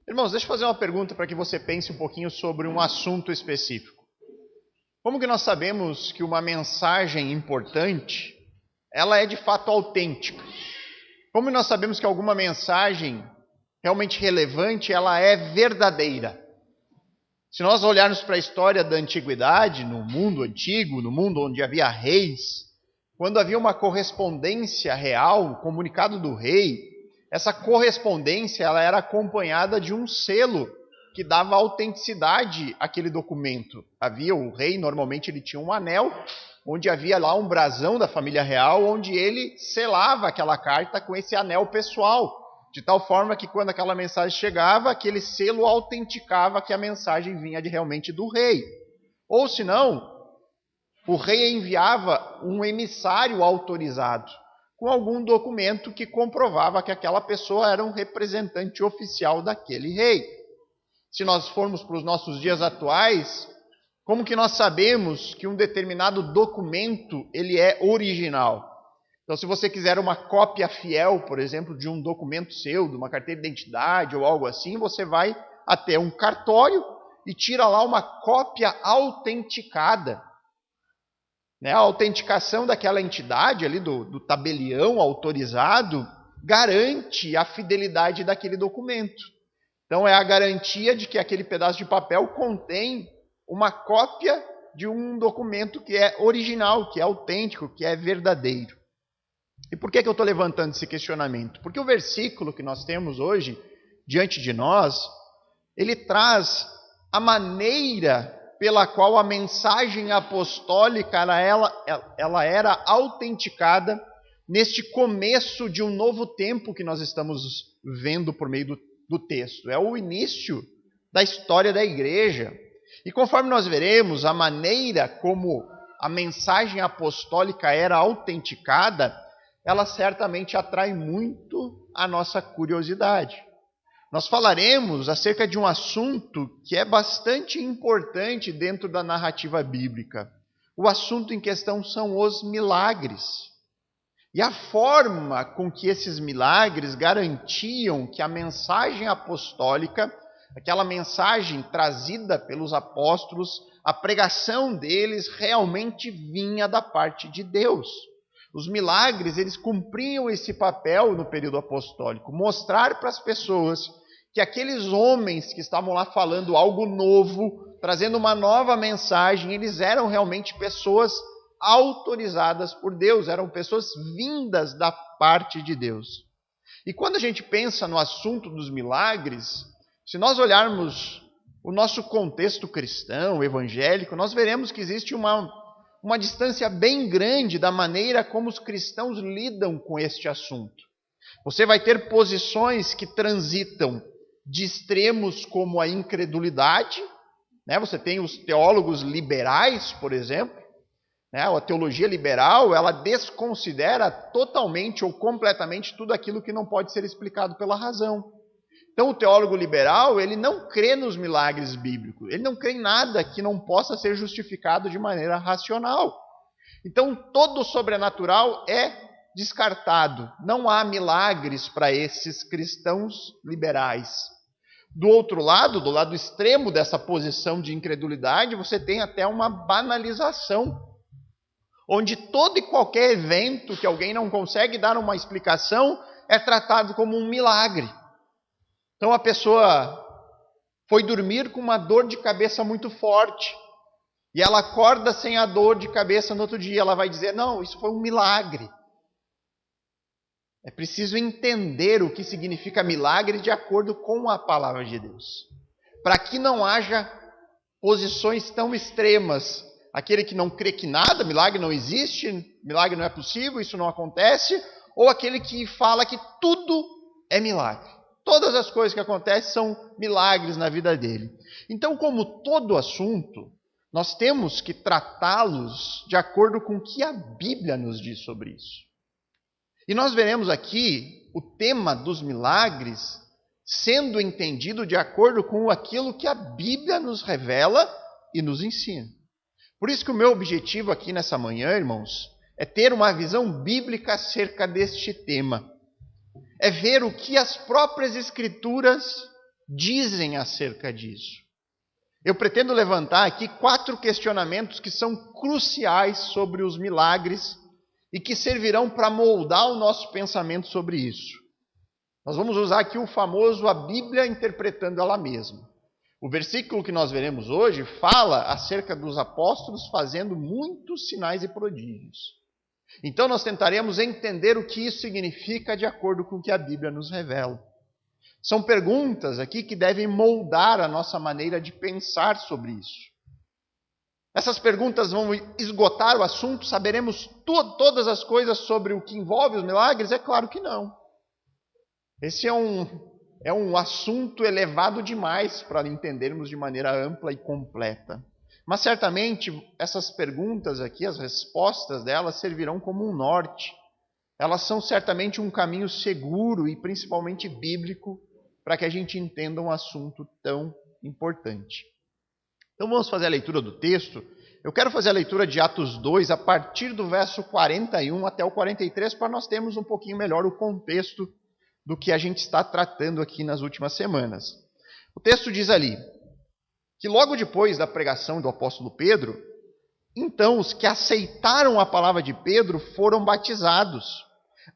Irmãos, deixa eu fazer uma pergunta para que você pense um pouquinho sobre um assunto específico. Como que nós sabemos que uma mensagem importante, ela é de fato autêntica? Como nós sabemos que alguma mensagem realmente relevante, ela é verdadeira? Se nós olharmos para a história da antiguidade, no mundo antigo, no mundo onde havia reis, quando havia uma correspondência real, o comunicado do rei, essa correspondência ela era acompanhada de um selo que dava autenticidade àquele documento. Havia o rei, normalmente ele tinha um anel, onde havia lá um brasão da família real, onde ele selava aquela carta com esse anel pessoal, de tal forma que quando aquela mensagem chegava, aquele selo autenticava que a mensagem vinha realmente do rei. Ou senão, o rei enviava um emissário autorizado, com algum documento que comprovava que aquela pessoa era um representante oficial daquele rei. Se nós formos para os nossos dias atuais, como que nós sabemos que um determinado documento ele é original? Então, se você quiser uma cópia fiel, por exemplo, de um documento seu, de uma carteira de identidade ou algo assim, você vai até um cartório e tira lá uma cópia autenticada. A autenticação daquela entidade ali, do tabelião autorizado, garante a fidelidade daquele documento. Então é a garantia de que aquele pedaço de papel contém uma cópia de um documento que é original, que é autêntico, que é verdadeiro. E por que eu estou levantando esse questionamento? Porque o versículo que nós temos hoje diante de nós, ele traz a maneira pela qual a mensagem apostólica ela era autenticada neste começo de um novo tempo que nós estamos vendo por meio do texto. É o início da história da igreja. E conforme nós veremos, a maneira como a mensagem apostólica era autenticada, ela certamente atrai muito a nossa curiosidade. Nós falaremos acerca de um assunto que é bastante importante dentro da narrativa bíblica. O assunto em questão são os milagres. E a forma com que esses milagres garantiam que a mensagem apostólica, aquela mensagem trazida pelos apóstolos, a pregação deles realmente vinha da parte de Deus. Os milagres, eles cumpriam esse papel no período apostólico, mostrar para as pessoas que aqueles homens que estavam lá falando algo novo, trazendo uma nova mensagem, eles eram realmente pessoas autorizadas por Deus, eram pessoas vindas da parte de Deus. E quando a gente pensa no assunto dos milagres, se nós olharmos o nosso contexto cristão, evangélico, nós veremos que existe uma distância bem grande da maneira como os cristãos lidam com este assunto. Você vai ter posições que transitam de extremos como a incredulidade, Você tem os teólogos liberais, por exemplo, A teologia liberal, ela desconsidera totalmente ou completamente tudo aquilo que não pode ser explicado pela razão. Então, o teólogo liberal, ele não crê nos milagres bíblicos, ele não crê em nada que não possa ser justificado de maneira racional. Então, todo o sobrenatural é descartado. Não há milagres para esses cristãos liberais. Do outro lado, do lado extremo dessa posição de incredulidade, você tem até uma banalização, onde todo e qualquer evento que alguém não consegue dar uma explicação é tratado como um milagre. Então a pessoa foi dormir com uma dor de cabeça muito forte, e ela acorda sem a dor de cabeça no outro dia, ela vai dizer, não, isso foi um milagre. É preciso entender o que significa milagre de acordo com a palavra de Deus, para que não haja posições tão extremas. Aquele que não crê que nada, milagre não existe, milagre não é possível, isso não acontece, ou aquele que fala que tudo é milagre. Todas as coisas que acontecem são milagres na vida dele. Então, como todo assunto, nós temos que tratá-los de acordo com o que a Bíblia nos diz sobre isso. E nós veremos aqui o tema dos milagres sendo entendido de acordo com aquilo que a Bíblia nos revela e nos ensina. Por isso que o meu objetivo aqui nessa manhã, irmãos, é ter uma visão bíblica acerca deste tema. É ver o que as próprias Escrituras dizem acerca disso? Eu pretendo levantar aqui 4 questionamentos que são cruciais sobre os milagres e que servirão para moldar o nosso pensamento sobre isso. Nós vamos usar aqui o famoso a Bíblia interpretando ela mesma. O versículo que nós veremos hoje fala acerca dos apóstolos fazendo muitos sinais e prodígios. Então nós tentaremos entender o que isso significa de acordo com o que a Bíblia nos revela. São perguntas aqui que devem moldar a nossa maneira de pensar sobre isso. Essas perguntas vão esgotar o assunto? Saberemos todas as coisas sobre o que envolve os milagres? É claro que não. Esse é um assunto elevado demais para entendermos de maneira ampla e completa. Mas certamente essas perguntas aqui, as respostas delas, servirão como um norte. Elas são certamente um caminho seguro e principalmente bíblico para que a gente entenda um assunto tão importante. Então vamos fazer a leitura do texto. Eu quero fazer a leitura de Atos 2 a partir do verso 41 até o 43 para nós termos um pouquinho melhor o contexto do que a gente está tratando aqui nas últimas semanas. O texto diz ali que logo depois da pregação do apóstolo Pedro, então os que aceitaram a palavra de Pedro foram batizados,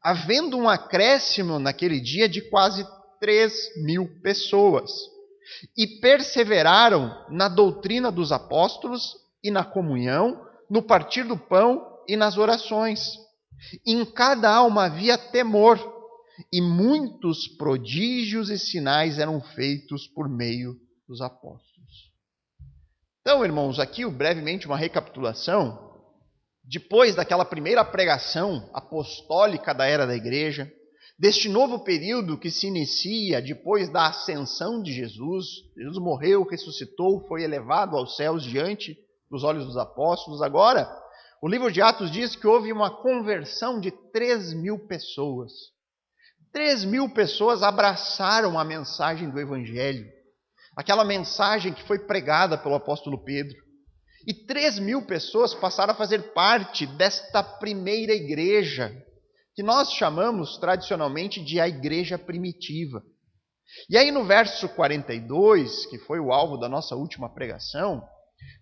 havendo um acréscimo naquele dia de quase 3.000 pessoas, e perseveraram na doutrina dos apóstolos e na comunhão, no partir do pão e nas orações. Em cada alma havia temor, e muitos prodígios e sinais eram feitos por meio dos apóstolos. Então, irmãos, aqui brevemente uma recapitulação. Depois daquela primeira pregação apostólica da era da igreja, deste novo período que se inicia depois da ascensão de Jesus, Jesus morreu, ressuscitou, foi elevado aos céus diante dos olhos dos apóstolos. Agora, o livro de Atos diz que houve uma conversão de 3.000 pessoas. 3.000 pessoas abraçaram a mensagem do Evangelho, aquela mensagem que foi pregada pelo apóstolo Pedro. E 3.000 pessoas passaram a fazer parte desta primeira igreja, que nós chamamos tradicionalmente de a igreja primitiva. E aí no verso 42, que foi o alvo da nossa última pregação,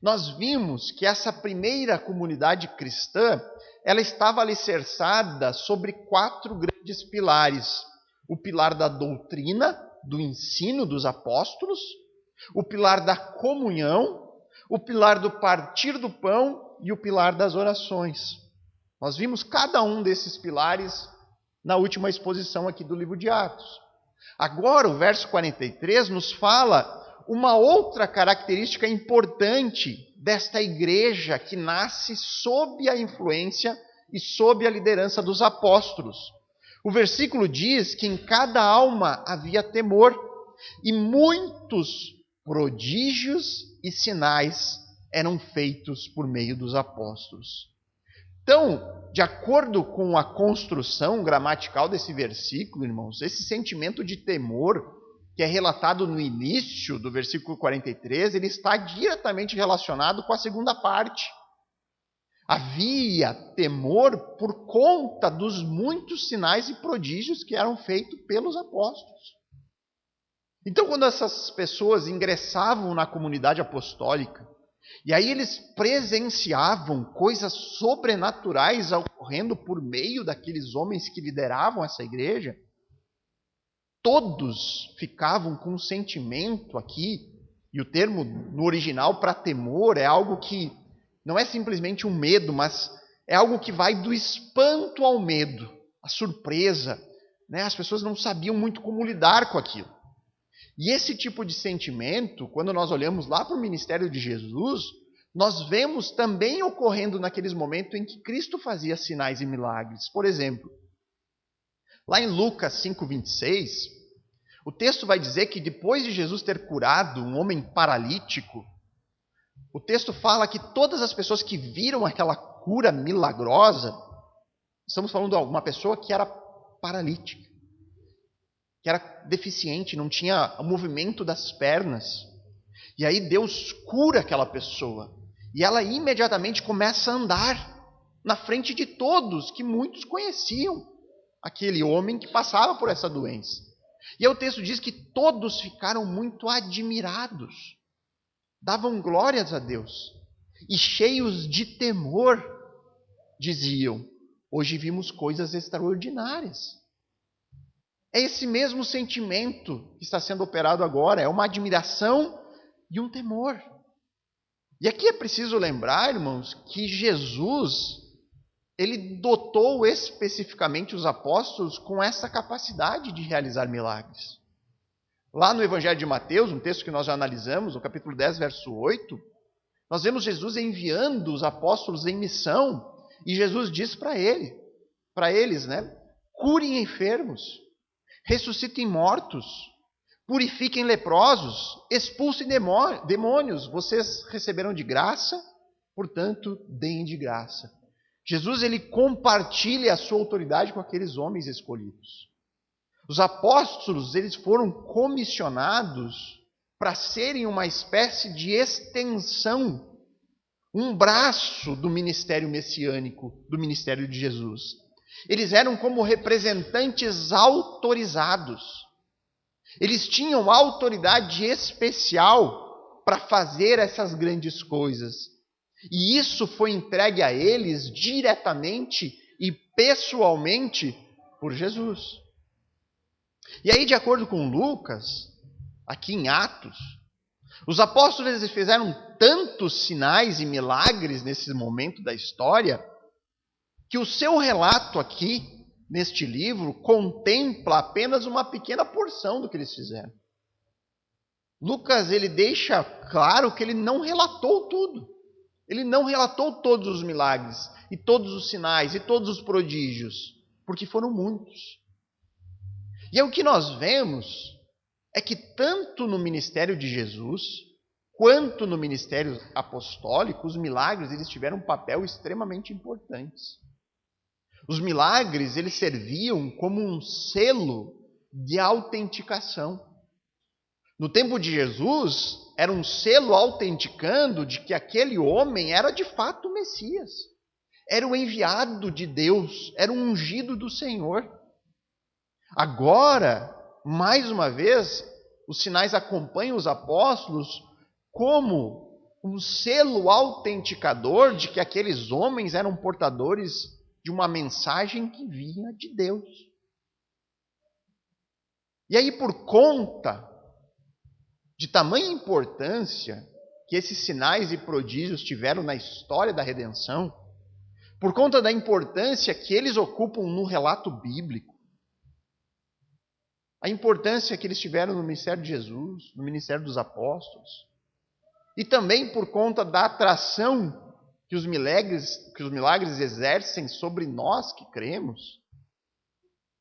nós vimos que essa primeira comunidade cristã, ela estava alicerçada sobre 4 grandes pilares. O pilar da doutrina, do ensino dos apóstolos, o pilar da comunhão, o pilar do partir do pão e o pilar das orações. Nós vimos cada um desses pilares na última exposição aqui do livro de Atos. Agora, o verso 43 nos fala uma outra característica importante desta igreja que nasce sob a influência e sob a liderança dos apóstolos. O versículo diz que em cada alma havia temor e muitos prodígios e sinais eram feitos por meio dos apóstolos. Então, de acordo com a construção gramatical desse versículo, irmãos, esse sentimento de temor que é relatado no início do versículo 43, ele está diretamente relacionado com a segunda parte. Havia temor por conta dos muitos sinais e prodígios que eram feitos pelos apóstolos. Então, quando essas pessoas ingressavam na comunidade apostólica, e aí eles presenciavam coisas sobrenaturais ocorrendo por meio daqueles homens que lideravam essa igreja, todos ficavam com um sentimento aqui, e o termo no original para temor é algo que não é simplesmente um medo, mas é algo que vai do espanto ao medo, a surpresa, né? As pessoas não sabiam muito como lidar com aquilo. E esse tipo de sentimento, quando nós olhamos lá para o ministério de Jesus, nós vemos também ocorrendo naqueles momentos em que Cristo fazia sinais e milagres. Por exemplo, lá em Lucas 5:26, o texto vai dizer que depois de Jesus ter curado um homem paralítico, o texto fala que todas as pessoas que viram aquela cura milagrosa, estamos falando de uma pessoa que era paralítica, que era deficiente, não tinha o movimento das pernas. E aí Deus cura aquela pessoa. E ela imediatamente começa a andar na frente de todos, que muitos conheciam aquele homem que passava por essa doença. E aí o texto diz que todos ficaram muito admirados, davam glórias a Deus, e cheios de temor, diziam: hoje vimos coisas extraordinárias. É esse mesmo sentimento que está sendo operado agora, é uma admiração e um temor. E aqui é preciso lembrar, irmãos, que Jesus, ele dotou especificamente os apóstolos com essa capacidade de realizar milagres. Lá no Evangelho de Mateus, um texto que nós já analisamos, no capítulo 10, verso 8, nós vemos Jesus enviando os apóstolos em missão, e Jesus diz para eles, curem enfermos, ressuscitem mortos, purifiquem leprosos, expulsem demônios, vocês receberam de graça, portanto, deem de graça. Jesus, ele compartilha a sua autoridade com aqueles homens escolhidos. Os apóstolos, eles foram comissionados para serem uma espécie de extensão, um braço do ministério messiânico, do ministério de Jesus. Eles eram como representantes autorizados. Eles tinham autoridade especial para fazer essas grandes coisas. E isso foi entregue a eles diretamente e pessoalmente por Jesus. E aí, de acordo com Lucas, aqui em Atos, os apóstolos eles fizeram tantos sinais e milagres nesse momento da história, que o seu relato aqui, neste livro, contempla apenas uma pequena porção do que eles fizeram. Lucas, ele deixa claro que ele não relatou tudo. Ele não relatou todos os milagres, e todos os sinais, e todos os prodígios, porque foram muitos. E aí o que nós vemos é que tanto no ministério de Jesus, quanto no ministério apostólico, os milagres eles tiveram um papel extremamente importante. Os milagres eles serviam como um selo de autenticação. No tempo de Jesus, era um selo autenticando de que aquele homem era de fato o Messias. Era o enviado de Deus, era o ungido do Senhor. Agora, mais uma vez, os sinais acompanham os apóstolos como um selo autenticador de que aqueles homens eram portadores de uma mensagem que vinha de Deus. E aí, por conta de tamanha importância que esses sinais e prodígios tiveram na história da redenção, por conta da importância que eles ocupam no relato bíblico, a importância que eles tiveram no ministério de Jesus, no ministério dos apóstolos, e também por conta da atração que os milagres exercem sobre nós que cremos,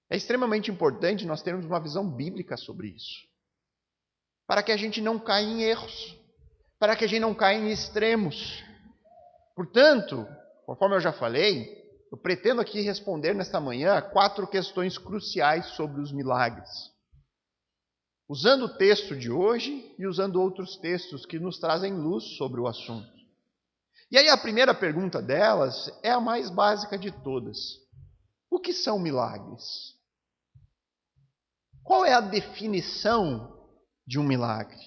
é extremamente importante nós termos uma visão bíblica sobre isso, para que a gente não caia em erros, para que a gente não caia em extremos. Portanto, conforme eu já falei, eu pretendo aqui responder nesta manhã 4 questões cruciais sobre os milagres, usando o texto de hoje e usando outros textos que nos trazem luz sobre o assunto. E aí a primeira pergunta delas é a mais básica de todas. O que são milagres? Qual é a definição de um milagre?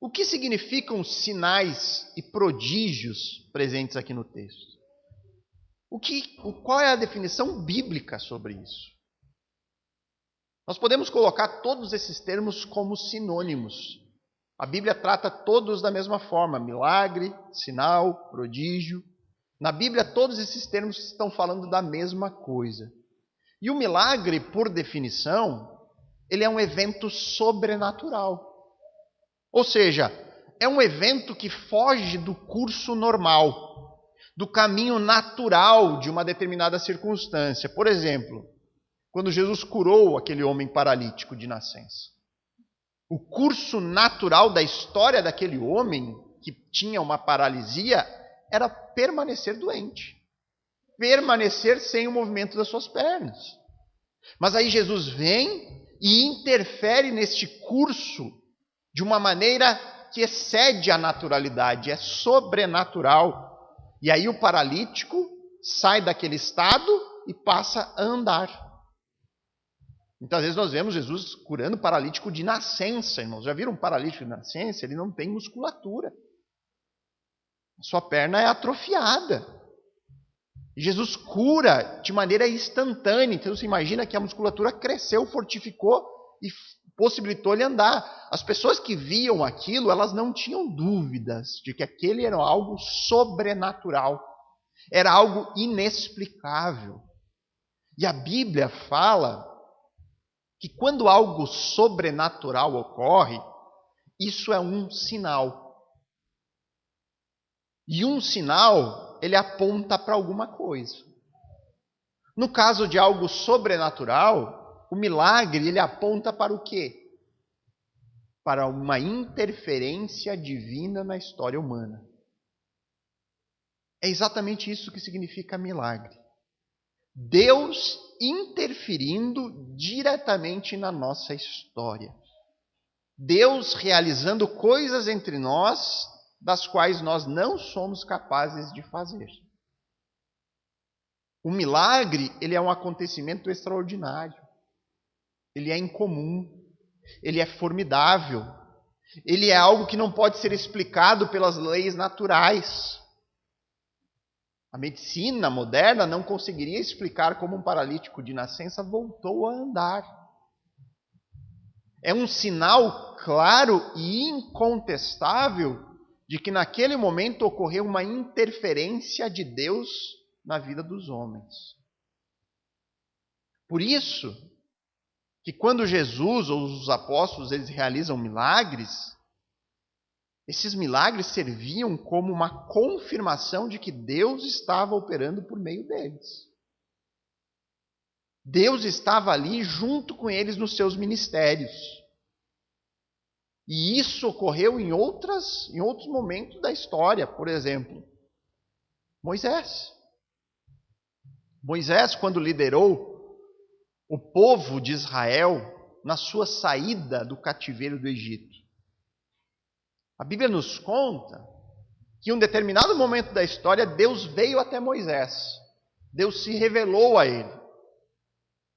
O que significam sinais e prodígios presentes aqui no texto? Qual é a definição bíblica sobre isso? Nós podemos colocar todos esses termos como sinônimos. A Bíblia trata todos da mesma forma: milagre, sinal, prodígio. Na Bíblia, todos esses termos estão falando da mesma coisa. E o milagre, por definição, ele é um evento sobrenatural. Ou seja, é um evento que foge do curso normal, do caminho natural de uma determinada circunstância. Por exemplo, quando Jesus curou aquele homem paralítico de nascença. O curso natural da história daquele homem que tinha uma paralisia era permanecer doente, permanecer sem o movimento das suas pernas. Mas aí Jesus vem e interfere neste curso de uma maneira que excede a naturalidade, é sobrenatural. E aí o paralítico sai daquele estado e passa a andar. Muitas vezes nós vemos Jesus curando paralítico de nascença, irmãos. Já viram um paralítico de nascença? Ele não tem musculatura. Sua perna é atrofiada. E Jesus cura de maneira instantânea. Então você imagina que a musculatura cresceu, fortificou e possibilitou ele andar. As pessoas que viam aquilo, elas não tinham dúvidas de que aquele era algo sobrenatural. Era algo inexplicável. E a Bíblia fala que quando algo sobrenatural ocorre, isso é um sinal. E um sinal, ele aponta para alguma coisa. No caso de algo sobrenatural, o milagre, ele aponta para o quê? Para uma interferência divina na história humana. É exatamente isso que significa milagre. Deus interferindo diretamente na nossa história. Deus realizando coisas entre nós, das quais nós não somos capazes de fazer. O milagre, ele é um acontecimento extraordinário. Ele é incomum. Ele é formidável. Ele é algo que não pode ser explicado pelas leis naturais. A medicina moderna não conseguiria explicar como um paralítico de nascença voltou a andar. É um sinal claro e incontestável de que naquele momento ocorreu uma interferência de Deus na vida dos homens. Por isso, que quando Jesus ou os apóstolos eles realizam milagres, esses milagres serviam como uma confirmação de que Deus estava operando por meio deles. Deus estava ali junto com eles nos seus ministérios. E isso ocorreu em outros momentos da história. Por exemplo, Moisés. Moisés, quando liderou o povo de Israel na sua saída do cativeiro do Egito. A Bíblia nos conta que em um determinado momento da história, Deus veio até Moisés. Deus se revelou a ele.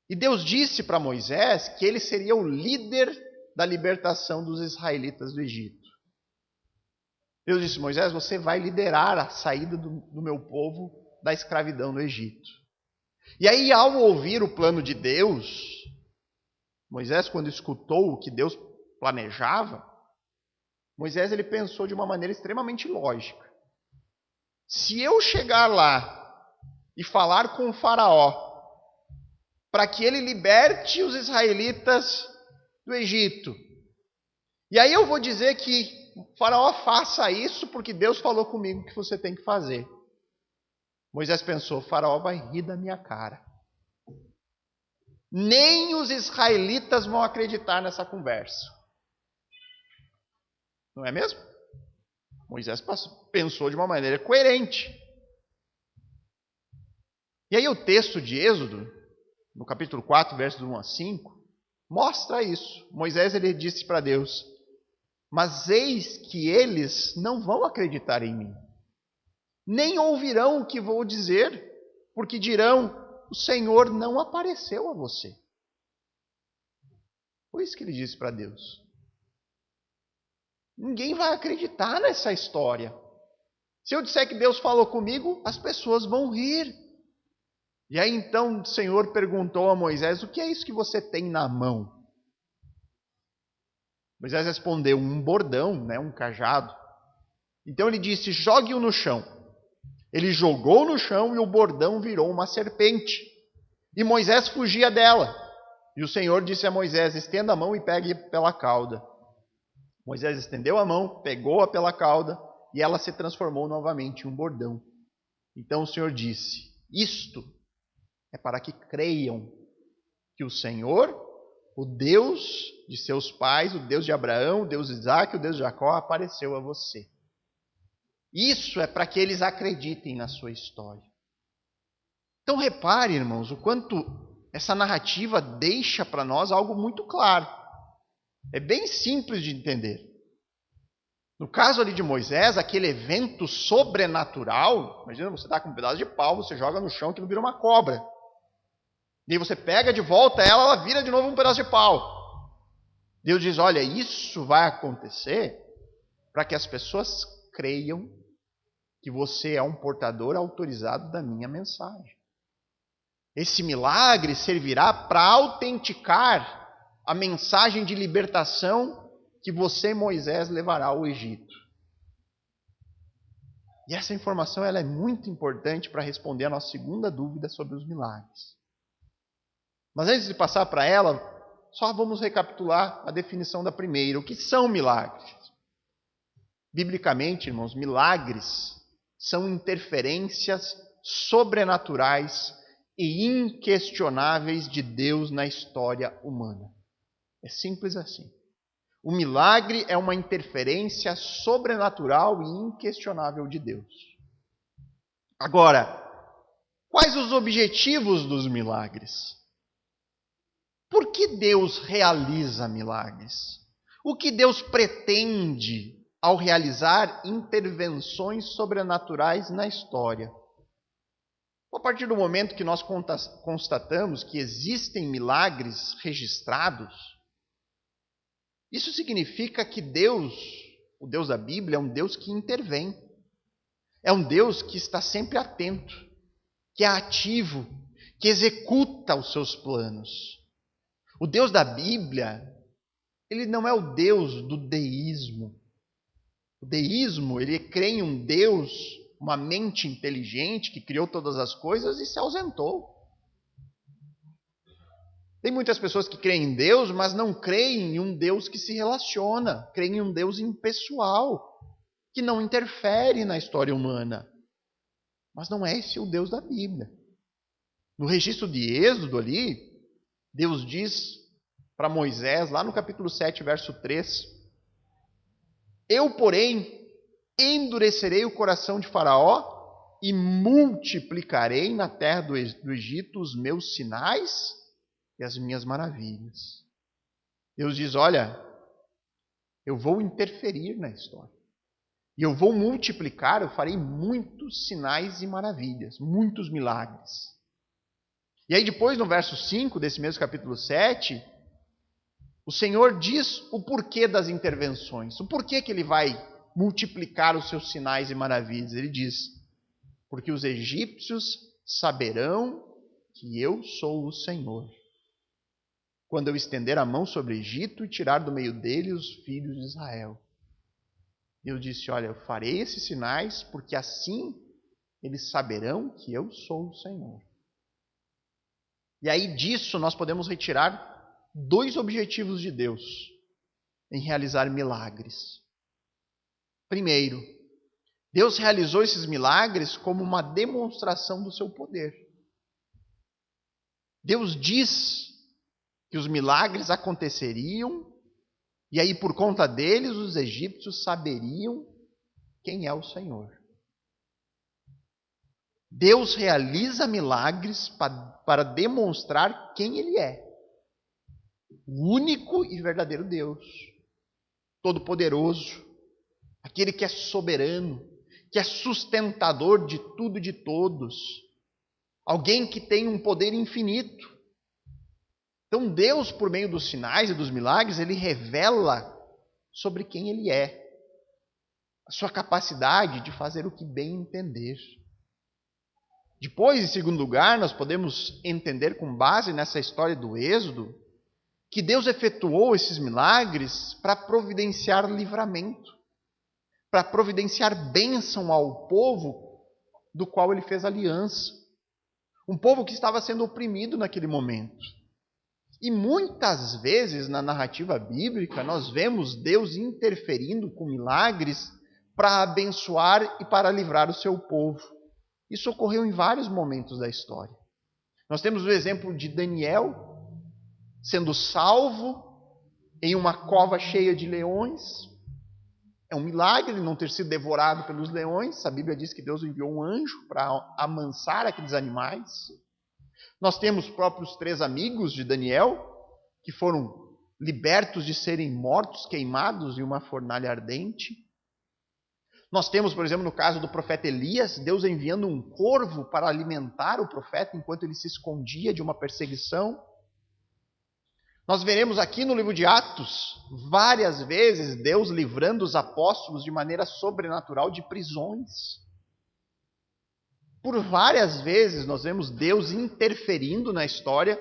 E Deus disse para Moisés que ele seria o líder da libertação dos israelitas do Egito. Deus disse: Moisés, você vai liderar a saída do meu povo da escravidão no Egito. E aí, ao ouvir o plano de Deus, Moisés, quando escutou o que Deus planejava, Moisés ele pensou de uma maneira extremamente lógica. Se eu chegar lá e falar com o faraó para que ele liberte os israelitas do Egito, e aí eu vou dizer que o faraó faça isso porque Deus falou comigo que você tem que fazer. Moisés pensou: o faraó vai rir da minha cara. Nem os israelitas vão acreditar nessa conversa. Não é mesmo? Moisés pensou de uma maneira coerente. E aí o texto de Êxodo, no capítulo 4, versos 1 a 5, mostra isso. Moisés ele disse para Deus: mas eis que eles não vão acreditar em mim, nem ouvirão o que vou dizer, porque dirão: o Senhor não apareceu a você. Foi isso que ele disse para Deus. Ninguém vai acreditar nessa história. Se eu disser que Deus falou comigo, as pessoas vão rir. E aí então o Senhor perguntou a Moisés: o que é isso que você tem na mão? Moisés respondeu: um bordão, um cajado. Então ele disse: jogue-o no chão. Ele jogou no chão e o bordão virou uma serpente. E Moisés fugia dela. E o Senhor disse a Moisés: estenda a mão e pegue pela cauda. Moisés estendeu a mão, pegou-a pela cauda e ela se transformou novamente em um bordão. Então o Senhor disse: isto é para que creiam que o Senhor, o Deus de seus pais, o Deus de Abraão, o Deus de Isaac, o Deus de Jacó, apareceu a você. Isso é para que eles acreditem na sua história. Então repare, irmãos, o quanto essa narrativa deixa para nós algo muito claro. É bem simples de entender. No caso ali de Moisés, aquele evento sobrenatural, imagina você está com um pedaço de pau, você joga no chão, aquilo vira uma cobra. E aí você pega de volta ela vira de novo um pedaço de pau. Deus diz, olha, isso vai acontecer para que as pessoas creiam que você é um portador autorizado da minha mensagem. Esse milagre servirá para autenticar a mensagem de libertação que você, Moisés, levará ao Egito. E essa informação ela é muito importante para responder a nossa segunda dúvida sobre os milagres. Mas antes de passar para ela, só vamos recapitular a definição da primeira. O que são milagres? Biblicamente, irmãos, milagres são interferências sobrenaturais e inquestionáveis de Deus na história humana. É simples assim. O milagre é uma interferência sobrenatural e inquestionável de Deus. Agora, quais os objetivos dos milagres? Por que Deus realiza milagres? O que Deus pretende ao realizar intervenções sobrenaturais na história? A partir do momento que nós constatamos que existem milagres registrados, isso significa que Deus, o Deus da Bíblia, é um Deus que intervém. É um Deus que está sempre atento, que é ativo, que executa os seus planos. O Deus da Bíblia, ele não é o Deus do deísmo. O deísmo, ele crê em um Deus, uma mente inteligente que criou todas as coisas e se ausentou. Tem muitas pessoas que creem em Deus, mas não creem em um Deus que se relaciona. Creem em um Deus impessoal, que não interfere na história humana. Mas não é esse o Deus da Bíblia. No registro de Êxodo ali, Deus diz para Moisés, lá no capítulo 7, verso 3, eu, porém, endurecerei o coração de Faraó e multiplicarei na terra do Egito os meus sinais e as minhas maravilhas. Deus diz, olha, eu vou interferir na história. E eu vou multiplicar, eu farei muitos sinais e maravilhas, muitos milagres. E aí depois, no verso 5 desse mesmo capítulo 7, o Senhor diz o porquê das intervenções. O porquê que ele vai multiplicar os seus sinais e maravilhas. Ele diz, porque os egípcios saberão que eu sou o Senhor, quando eu estender a mão sobre o Egito e tirar do meio dele os filhos de Israel. Deus disse, olha, eu farei esses sinais, porque assim eles saberão que eu sou o Senhor. E aí disso nós podemos retirar 2 objetivos de Deus em realizar milagres. Primeiro, Deus realizou esses milagres como uma demonstração do seu poder. Deus diz que os milagres aconteceriam, e aí por conta deles os egípcios saberiam quem é o Senhor. Deus realiza milagres para demonstrar quem Ele é. O único e verdadeiro Deus, todo-poderoso, aquele que é soberano, que é sustentador de tudo e de todos, alguém que tem um poder infinito. Então Deus, por meio dos sinais e dos milagres, Ele revela sobre quem Ele é, a sua capacidade de fazer o que bem entender. Depois, em segundo lugar, nós podemos entender com base nessa história do Êxodo, que Deus efetuou esses milagres para providenciar livramento, para providenciar bênção ao povo do qual Ele fez aliança. Um povo que estava sendo oprimido naquele momento. E muitas vezes na narrativa bíblica nós vemos Deus interferindo com milagres para abençoar e para livrar o seu povo. Isso ocorreu em vários momentos da história. Nós temos o exemplo de Daniel sendo salvo em uma cova cheia de leões. É um milagre ele não ter sido devorado pelos leões. A Bíblia diz que Deus enviou um anjo para amansar aqueles animais. Nós temos os próprios 3 amigos de Daniel, que foram libertos de serem mortos, queimados em uma fornalha ardente. Nós temos, por exemplo, no caso do profeta Elias, Deus enviando um corvo para alimentar o profeta enquanto ele se escondia de uma perseguição. Nós veremos aqui no livro de Atos, várias vezes, Deus livrando os apóstolos de maneira sobrenatural de prisões. Por várias vezes nós vemos Deus interferindo na história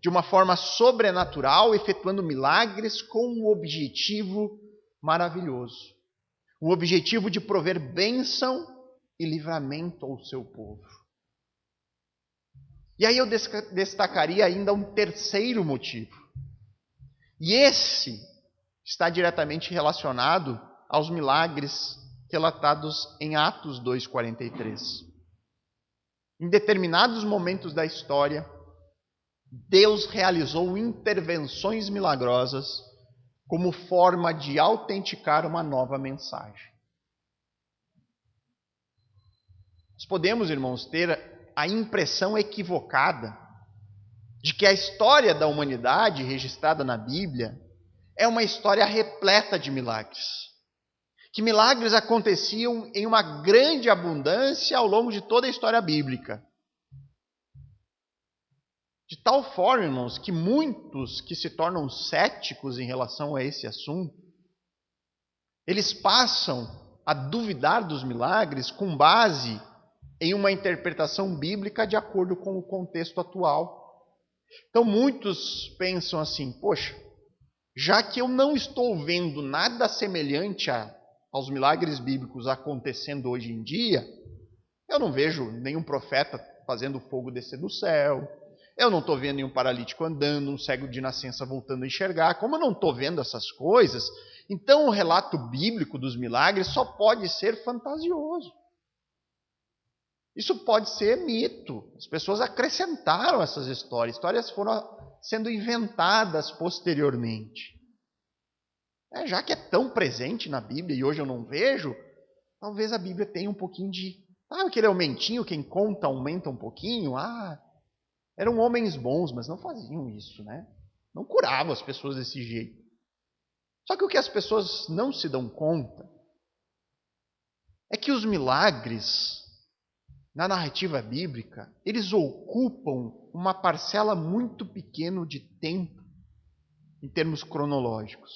de uma forma sobrenatural, efetuando milagres com um objetivo maravilhoso. O objetivo de prover bênção e livramento ao seu povo. E aí eu destacaria ainda um terceiro motivo. E esse está diretamente relacionado aos milagres relatados em Atos 2:43. Em determinados momentos da história, Deus realizou intervenções milagrosas como forma de autenticar uma nova mensagem. Nós podemos, irmãos, ter a impressão equivocada de que a história da humanidade registrada na Bíblia é uma história repleta de milagres. Que milagres aconteciam em uma grande abundância ao longo de toda a história bíblica. De tal forma, irmãos, que muitos que se tornam céticos em relação a esse assunto, eles passam a duvidar dos milagres com base em uma interpretação bíblica de acordo com o contexto atual. Então muitos pensam assim, poxa, já que eu não estou vendo nada semelhante aos milagres bíblicos acontecendo hoje em dia, eu não vejo nenhum profeta fazendo fogo descer do céu, eu não estou vendo nenhum paralítico andando, um cego de nascença voltando a enxergar. Como eu não estou vendo essas coisas, então o relato bíblico dos milagres só pode ser fantasioso. Isso pode ser mito. As pessoas acrescentaram essas histórias foram sendo inventadas posteriormente. Já que é tão presente na Bíblia e hoje eu não vejo, talvez a Bíblia tenha um pouquinho de... Sabe aquele aumentinho, quem conta aumenta um pouquinho? Eram homens bons, mas não faziam isso, né? Não curavam as pessoas desse jeito. Só que o que as pessoas não se dão conta é que os milagres na narrativa bíblica, eles ocupam uma parcela muito pequena de tempo em termos cronológicos.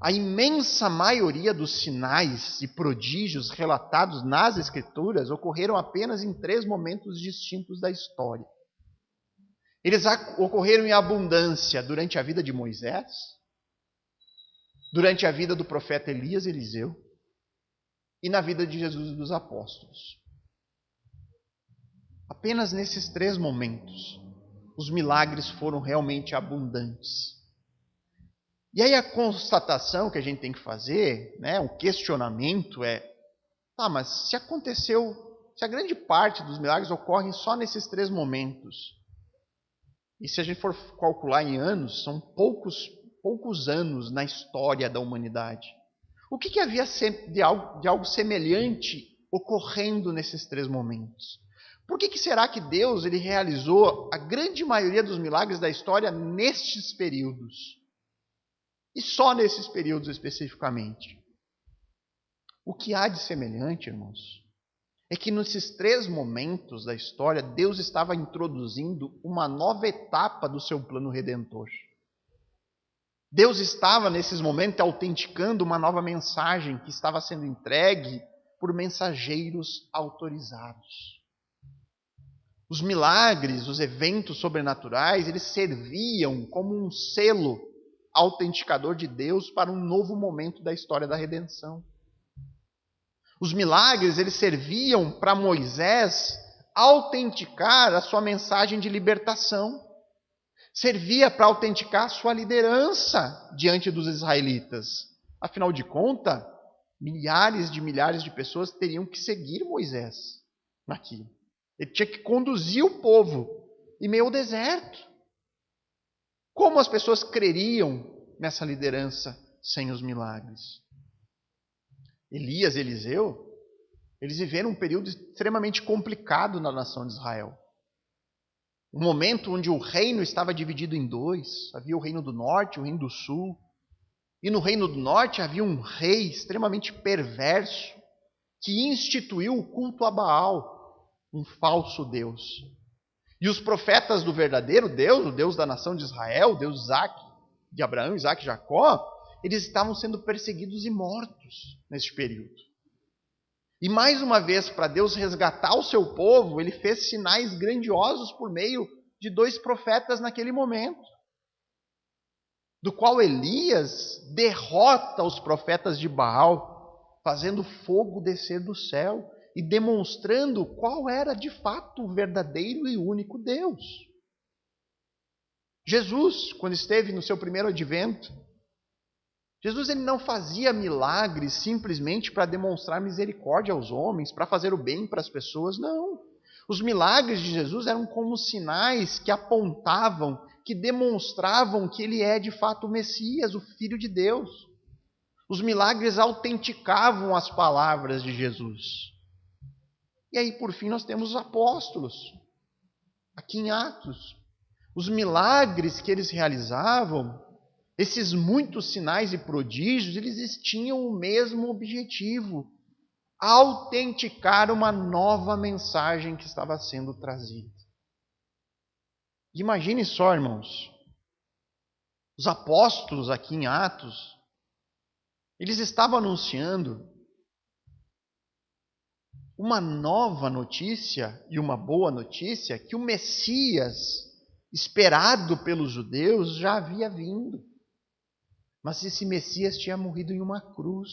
A imensa maioria dos sinais e prodígios relatados nas Escrituras ocorreram apenas em 3 momentos distintos da história. Eles ocorreram em abundância durante a vida de Moisés, durante a vida do profeta Elias e Eliseu e na vida de Jesus e dos apóstolos. Apenas nesses 3 momentos, os milagres foram realmente abundantes. E aí a constatação que a gente tem que fazer, o questionamento mas se a grande parte dos milagres ocorrem só nesses 3 momentos, e se a gente for calcular em anos, são poucos anos na história da humanidade. O que havia de algo semelhante ocorrendo nesses 3 momentos? Por que será que Deus ele realizou a grande maioria dos milagres da história nestes períodos? E só nesses períodos especificamente? O que há de semelhante, irmãos, é que nesses 3 momentos da história, Deus estava introduzindo uma nova etapa do seu plano redentor. Deus estava, nesses momentos, autenticando uma nova mensagem que estava sendo entregue por mensageiros autorizados. Os milagres, os eventos sobrenaturais, eles serviam como um selo autenticador de Deus para um novo momento da história da redenção. Os milagres, eles serviam para Moisés autenticar a sua mensagem de libertação. Servia para autenticar a sua liderança diante dos israelitas. Afinal de contas, milhares de pessoas teriam que seguir Moisés naquilo. Ele tinha que conduzir o povo em meio ao deserto. Como as pessoas creriam nessa liderança sem os milagres? Elias e Eliseu, eles viveram um período extremamente complicado na nação de Israel. Um momento onde o reino estava dividido em 2. Havia o reino do norte e o reino do sul. E no reino do norte havia um rei extremamente perverso, que instituiu o culto a Baal, um falso Deus. E os profetas do verdadeiro Deus, o Deus da nação de Israel, o Deus de Abraão, Isaac e Jacó, eles estavam sendo perseguidos e mortos nesse período. E mais uma vez, para Deus resgatar o seu povo, ele fez sinais grandiosos por meio de 2 profetas naquele momento, do qual Elias derrota os profetas de Baal, fazendo fogo descer do céu e demonstrando qual era de fato o verdadeiro e único Deus. Jesus, quando esteve no seu primeiro advento, Jesus ele não fazia milagres simplesmente para demonstrar misericórdia aos homens, para fazer o bem para as pessoas, não. Os milagres de Jesus eram como sinais que apontavam, que demonstravam que ele é de fato o Messias, o Filho de Deus. Os milagres autenticavam as palavras de Jesus. E aí, por fim, nós temos os apóstolos, aqui em Atos. Os milagres que eles realizavam, esses muitos sinais e prodígios, eles tinham o mesmo objetivo: autenticar uma nova mensagem que estava sendo trazida. Imagine só, irmãos, os apóstolos aqui em Atos, eles estavam anunciando uma nova notícia e uma boa notícia, que o Messias, esperado pelos judeus, já havia vindo. Mas esse Messias tinha morrido em uma cruz.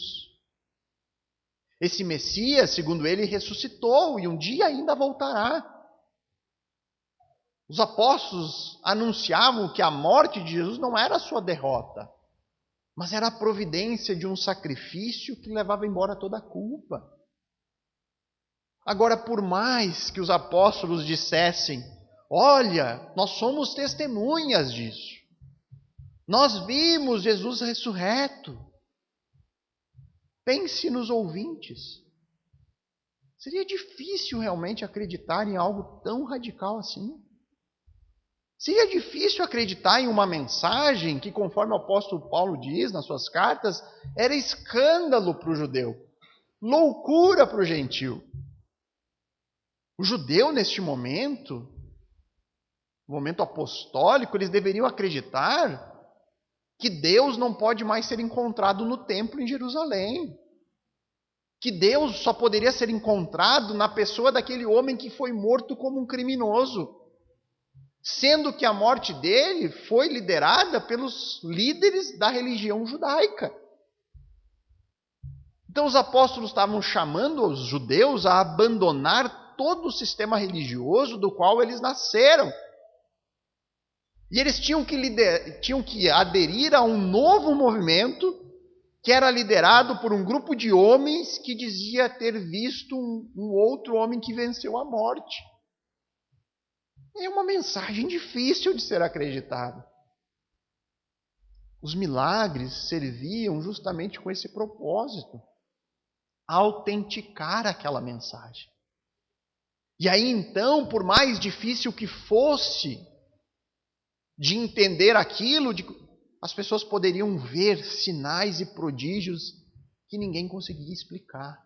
Esse Messias, segundo ele, ressuscitou e um dia ainda voltará. Os apóstolos anunciavam que a morte de Jesus não era a sua derrota, mas era a providência de um sacrifício que levava embora toda a culpa. Agora, por mais que os apóstolos dissessem: olha, nós somos testemunhas disso, nós vimos Jesus ressurreto. Pense nos ouvintes. Seria difícil realmente acreditar em algo tão radical assim. Seria difícil acreditar em uma mensagem que, conforme o apóstolo Paulo diz nas suas cartas, era escândalo para o judeu, loucura para o gentil. O judeu, neste momento, no momento apostólico, eles deveriam acreditar que Deus não pode mais ser encontrado no templo em Jerusalém. Que Deus só poderia ser encontrado na pessoa daquele homem que foi morto como um criminoso, sendo que a morte dele foi liderada pelos líderes da religião judaica. Então os apóstolos estavam chamando os judeus a abandonar todo o sistema religioso do qual eles nasceram. E eles tinham que aderir a um novo movimento que era liderado por um grupo de homens que dizia ter visto um outro homem que venceu a morte. É uma mensagem difícil de ser acreditada. Os milagres serviam justamente com esse propósito: autenticar aquela mensagem. E aí então, por mais difícil que fosse de entender aquilo, as pessoas poderiam ver sinais e prodígios que ninguém conseguia explicar.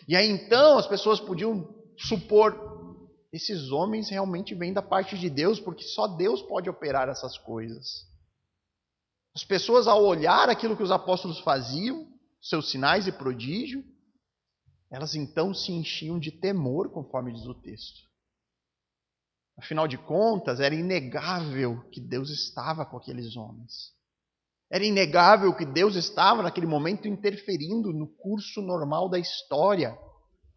E aí então as pessoas podiam supor: esses homens realmente vêm da parte de Deus, porque só Deus pode operar essas coisas. As pessoas, ao olhar aquilo que os apóstolos faziam, seus sinais e prodígios, elas então se enchiam de temor, conforme diz o texto. Afinal de contas, era inegável que Deus estava com aqueles homens. Era inegável que Deus estava, naquele momento, interferindo no curso normal da história,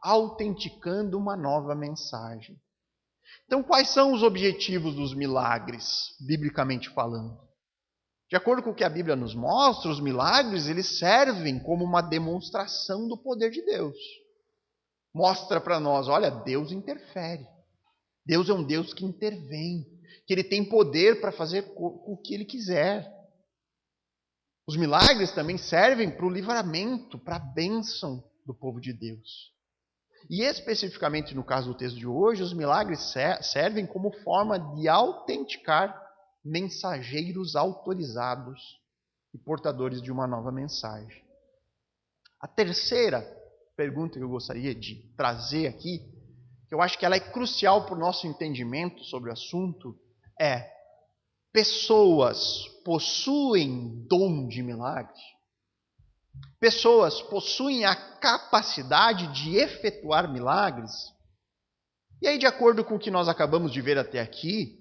autenticando uma nova mensagem. Então, quais são os objetivos dos milagres, biblicamente falando? De acordo com o que a Bíblia nos mostra, os milagres eles servem como uma demonstração do poder de Deus. Mostra para nós: olha, Deus interfere. Deus é um Deus que intervém, que Ele tem poder para fazer o que Ele quiser. Os milagres também servem para o livramento, para a bênção do povo de Deus. E especificamente no caso do texto de hoje, os milagres servem como forma de autenticar mensageiros autorizados e portadores de uma nova mensagem. A terceira pergunta que eu gostaria de trazer aqui, que eu acho que ela é crucial para o nosso entendimento sobre o assunto, é: pessoas possuem dom de milagre? Pessoas possuem a capacidade de efetuar milagres? E aí, de acordo com o que nós acabamos de ver até aqui,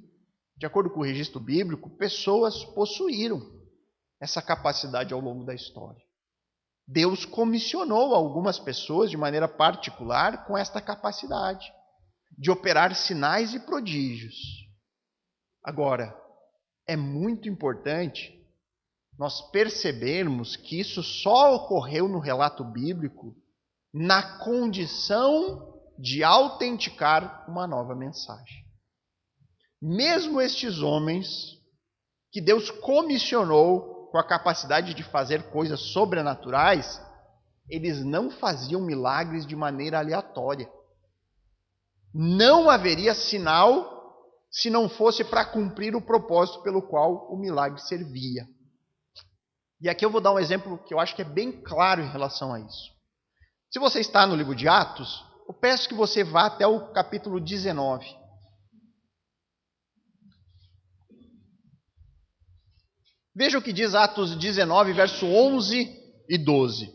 de acordo com o registro bíblico, pessoas possuíram essa capacidade ao longo da história. Deus comissionou algumas pessoas de maneira particular com esta capacidade de operar sinais e prodígios. Agora, é muito importante nós percebermos que isso só ocorreu no relato bíblico na condição de autenticar uma nova mensagem. Mesmo estes homens que Deus comissionou com a capacidade de fazer coisas sobrenaturais, eles não faziam milagres de maneira aleatória. Não haveria sinal se não fosse para cumprir o propósito pelo qual o milagre servia. E aqui eu vou dar um exemplo que eu acho que é bem claro em relação a isso. Se você está no livro de Atos, eu peço que você vá até o capítulo 19. Veja o que diz Atos 19, verso 11 e 12.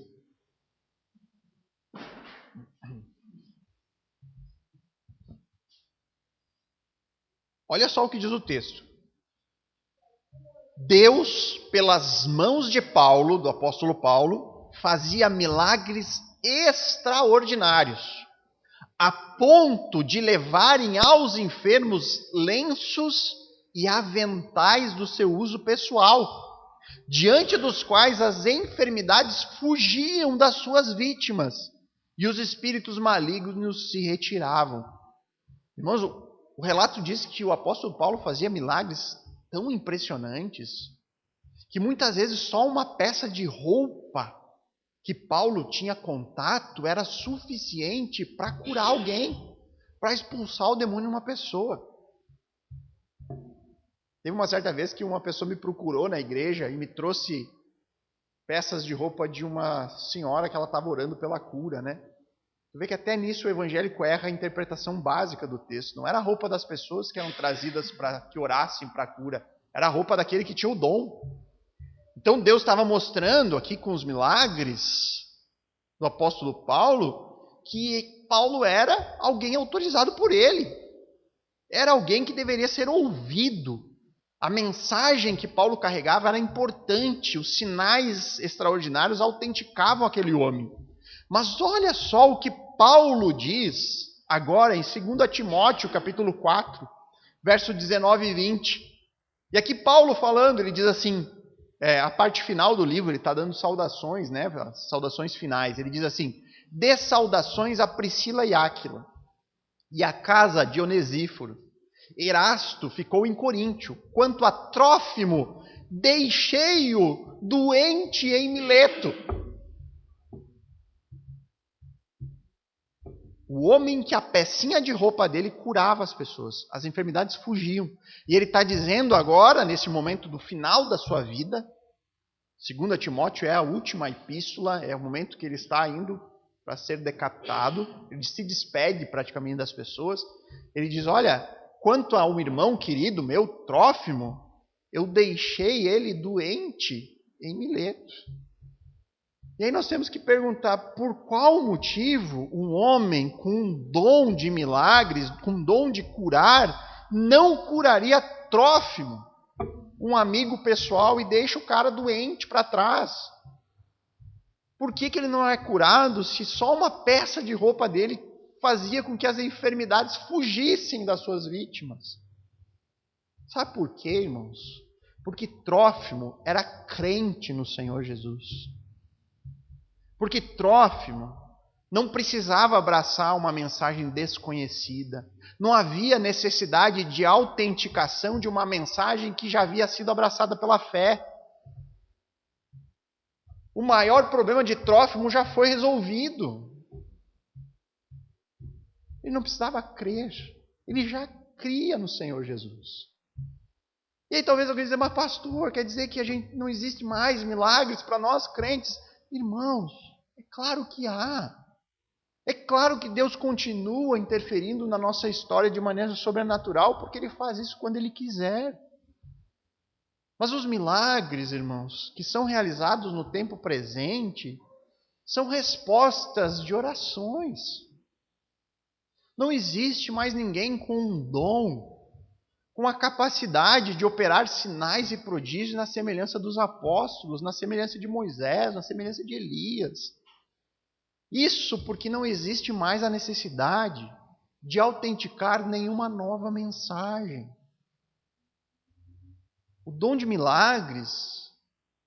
Olha só o que diz o texto. Deus, pelas mãos de Paulo, do apóstolo Paulo, fazia milagres extraordinários, a ponto de levarem aos enfermos lenços e aventais do seu uso pessoal, diante dos quais as enfermidades fugiam das suas vítimas e os espíritos malignos se retiravam. Irmãos, o relato diz que o apóstolo Paulo fazia milagres tão impressionantes que muitas vezes só uma peça de roupa que Paulo tinha contato era suficiente para curar alguém, para expulsar o demônio de uma pessoa. Teve uma certa vez que uma pessoa me procurou na igreja e me trouxe peças de roupa de uma senhora que ela estava orando pela cura, né? Você vê que até nisso o evangélico erra a interpretação básica do texto. Não era a roupa das pessoas que eram trazidas para que orassem para a cura. Era a roupa daquele que tinha o dom. Então Deus estava mostrando aqui com os milagres do apóstolo Paulo que Paulo era alguém autorizado por ele. Era alguém que deveria ser ouvido. A mensagem que Paulo carregava era importante. Os sinais extraordinários autenticavam aquele homem. Mas olha só o que Paulo diz agora em 2 Timóteo, capítulo 4, verso 19 e 20. E aqui Paulo falando, ele diz assim, a parte final do livro, ele está dando saudações, né? Saudações finais. Ele diz assim: dê saudações a Priscila e Áquila, e a casa de Onesíforo. Erasto ficou em Coríntio. Quanto a Trófimo, deixei-o doente em Mileto. O homem que a pecinha de roupa dele curava as pessoas. As enfermidades fugiam. E ele está dizendo agora, nesse momento do final da sua vida, 2 Timóteo é a última epístola, é o momento que ele está indo para ser decapitado. Ele se despede praticamente das pessoas. Ele diz, olha, quanto a um irmão querido meu, Trófimo, eu deixei ele doente em Mileto. E aí nós temos que perguntar por qual motivo um homem com um dom de milagres, com um dom de curar, não curaria Trófimo, um amigo pessoal, e deixa o cara doente para trás. Por que ele não é curado se só uma peça de roupa dele fazia com que as enfermidades fugissem das suas vítimas? Sabe por quê, irmãos? Porque Trófimo era crente no Senhor Jesus. Porque Trófimo não precisava abraçar uma mensagem desconhecida. Não havia necessidade de autenticação de uma mensagem que já havia sido abraçada pela fé. O maior problema de Trófimo já foi resolvido. Ele não precisava crer. Ele já cria no Senhor Jesus. E aí talvez alguém diga, mas pastor, quer dizer que a gente não existe mais milagres para nós crentes? Irmãos, é claro que há. É claro que Deus continua interferindo na nossa história de maneira sobrenatural, porque Ele faz isso quando Ele quiser. Mas os milagres, irmãos, que são realizados no tempo presente, são respostas de orações. Não existe mais ninguém com um dom, com a capacidade de operar sinais e prodígios na semelhança dos apóstolos, na semelhança de Moisés, na semelhança de Elias. Isso porque não existe mais a necessidade de autenticar nenhuma nova mensagem. O dom de milagres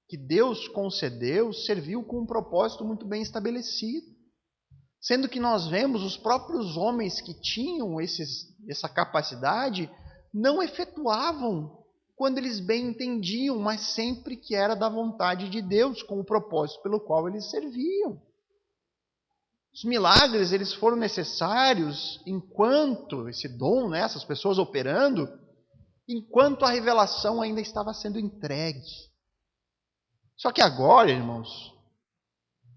que Deus concedeu serviu com um propósito muito bem estabelecido. Sendo que nós vemos os próprios homens que tinham essa capacidade não efetuavam quando eles bem entendiam, mas sempre que era da vontade de Deus, com o propósito pelo qual eles serviam. Os milagres eles foram necessários enquanto esse dom, essas pessoas operando, enquanto a revelação ainda estava sendo entregue. Só que agora, irmãos,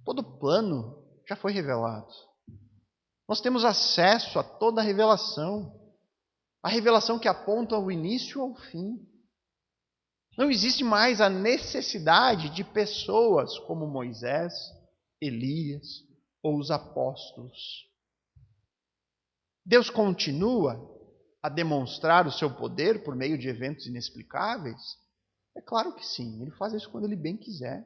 todo o plano já foi revelado. Nós temos acesso a toda a revelação que aponta ao início ao fim. Não existe mais a necessidade de pessoas como Moisés, Elias ou os apóstolos. Deus continua a demonstrar o seu poder por meio de eventos inexplicáveis? É claro que sim, Ele faz isso quando Ele bem quiser.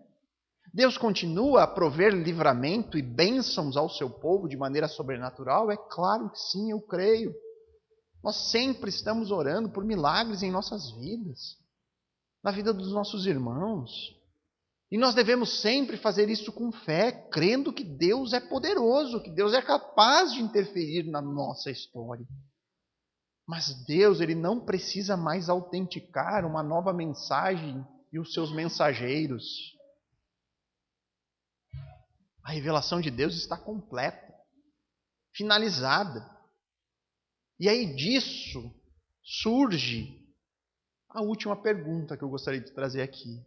Deus continua a prover livramento e bênçãos ao seu povo de maneira sobrenatural? É claro que sim, eu creio. Nós sempre estamos orando por milagres em nossas vidas, na vida dos nossos irmãos. E nós devemos sempre fazer isso com fé, crendo que Deus é poderoso, que Deus é capaz de interferir na nossa história. Mas Deus, Ele não precisa mais autenticar uma nova mensagem e os seus mensageiros. A revelação de Deus está completa, finalizada. E aí disso surge a última pergunta que eu gostaria de trazer aqui.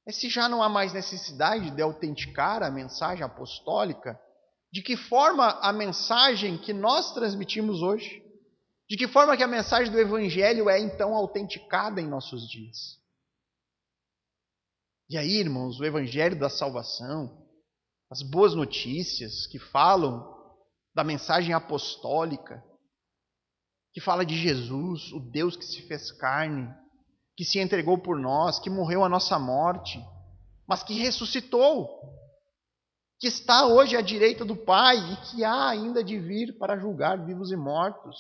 É se já não há mais necessidade de autenticar a mensagem apostólica, de que forma a mensagem que nós transmitimos hoje, de que forma que a mensagem do Evangelho é então autenticada em nossos dias. E aí, irmãos, o Evangelho da salvação, as boas notícias que falam da mensagem apostólica, que fala de Jesus, o Deus que se fez carne, que se entregou por nós, que morreu a nossa morte, mas que ressuscitou, que está hoje à direita do Pai e que há ainda de vir para julgar vivos e mortos.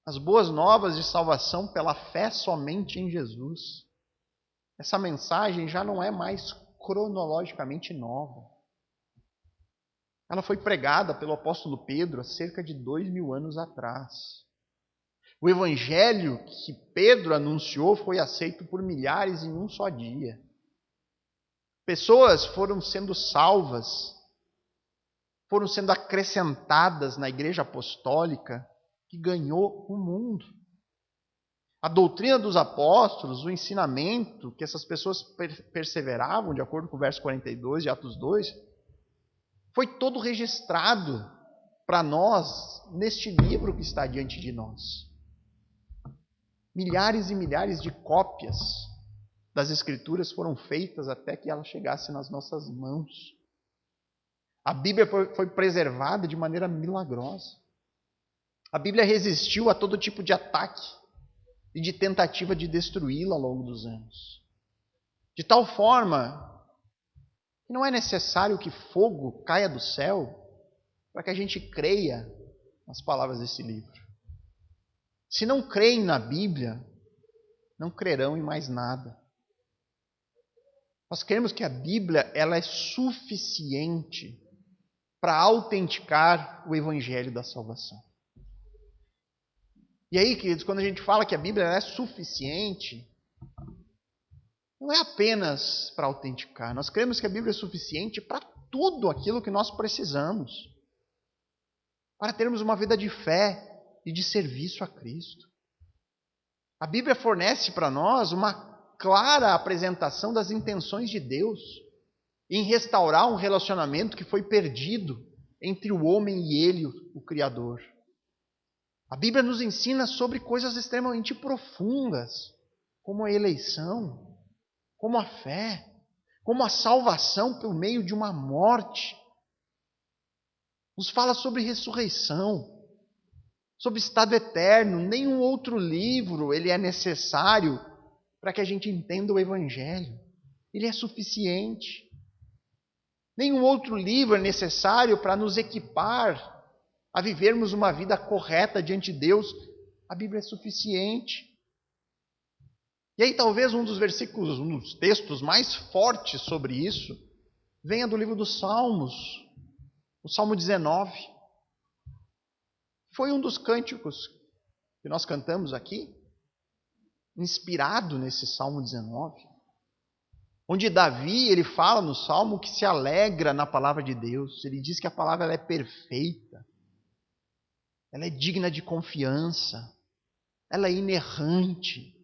As boas novas de salvação pela fé somente em Jesus. Essa mensagem já não é mais cronologicamente nova. Ela foi pregada pelo apóstolo Pedro há cerca de 2000 anos atrás. O evangelho que Pedro anunciou foi aceito por milhares em um só dia. Pessoas foram sendo salvas, foram sendo acrescentadas na igreja apostólica que ganhou o mundo. A doutrina dos apóstolos, o ensinamento que essas pessoas perseveravam, de acordo com o verso 42 de Atos 2, foi todo registrado para nós neste livro que está diante de nós. Milhares e milhares de cópias das Escrituras foram feitas até que ela chegasse nas nossas mãos. A Bíblia foi preservada de maneira milagrosa. A Bíblia resistiu a todo tipo de ataque e de tentativa de destruí-la ao longo dos anos. De tal forma que não é necessário que fogo caia do céu para que a gente creia nas palavras desse livro. Se não creem na Bíblia, não crerão em mais nada. Nós queremos que a Bíblia ela é suficiente para autenticar o Evangelho da salvação. E aí, queridos, quando a gente fala que a Bíblia é suficiente, não é apenas para autenticar. Nós cremos que a Bíblia é suficiente para tudo aquilo que nós precisamos. Para termos uma vida de fé e de serviço a Cristo. A Bíblia fornece para nós uma clara apresentação das intenções de Deus em restaurar um relacionamento que foi perdido entre o homem e ele, o Criador. A Bíblia nos ensina sobre coisas extremamente profundas, como a eleição, como a fé, como a salvação por meio de uma morte. Nos fala sobre ressurreição, sobre estado eterno. Nenhum outro livro ele é necessário para que a gente entenda o Evangelho. Ele é suficiente. Nenhum outro livro é necessário para nos equipar a vivermos uma vida correta diante de Deus. A Bíblia é suficiente. E aí talvez um dos versículos, um dos textos mais fortes sobre isso, venha do livro dos Salmos, o Salmo 19. Foi um dos cânticos que nós cantamos aqui, inspirado nesse Salmo 19, onde Davi ele fala no Salmo que se alegra na palavra de Deus. Ele diz que a palavra ela é perfeita, ela é digna de confiança, ela é inerrante,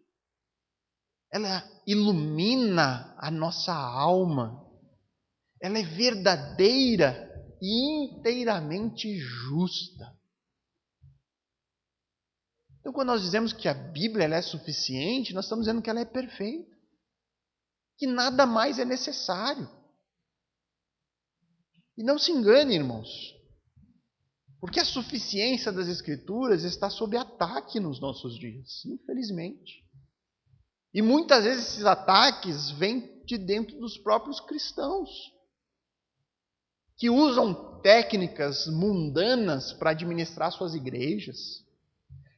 ela ilumina a nossa alma, ela é verdadeira e inteiramente justa. Então, quando nós dizemos que a Bíblia ela é suficiente, nós estamos dizendo que ela é perfeita, que nada mais é necessário. E não se engane, irmãos, porque a suficiência das Escrituras está sob ataque nos nossos dias, infelizmente. E muitas vezes esses ataques vêm de dentro dos próprios cristãos, que usam técnicas mundanas para administrar suas igrejas,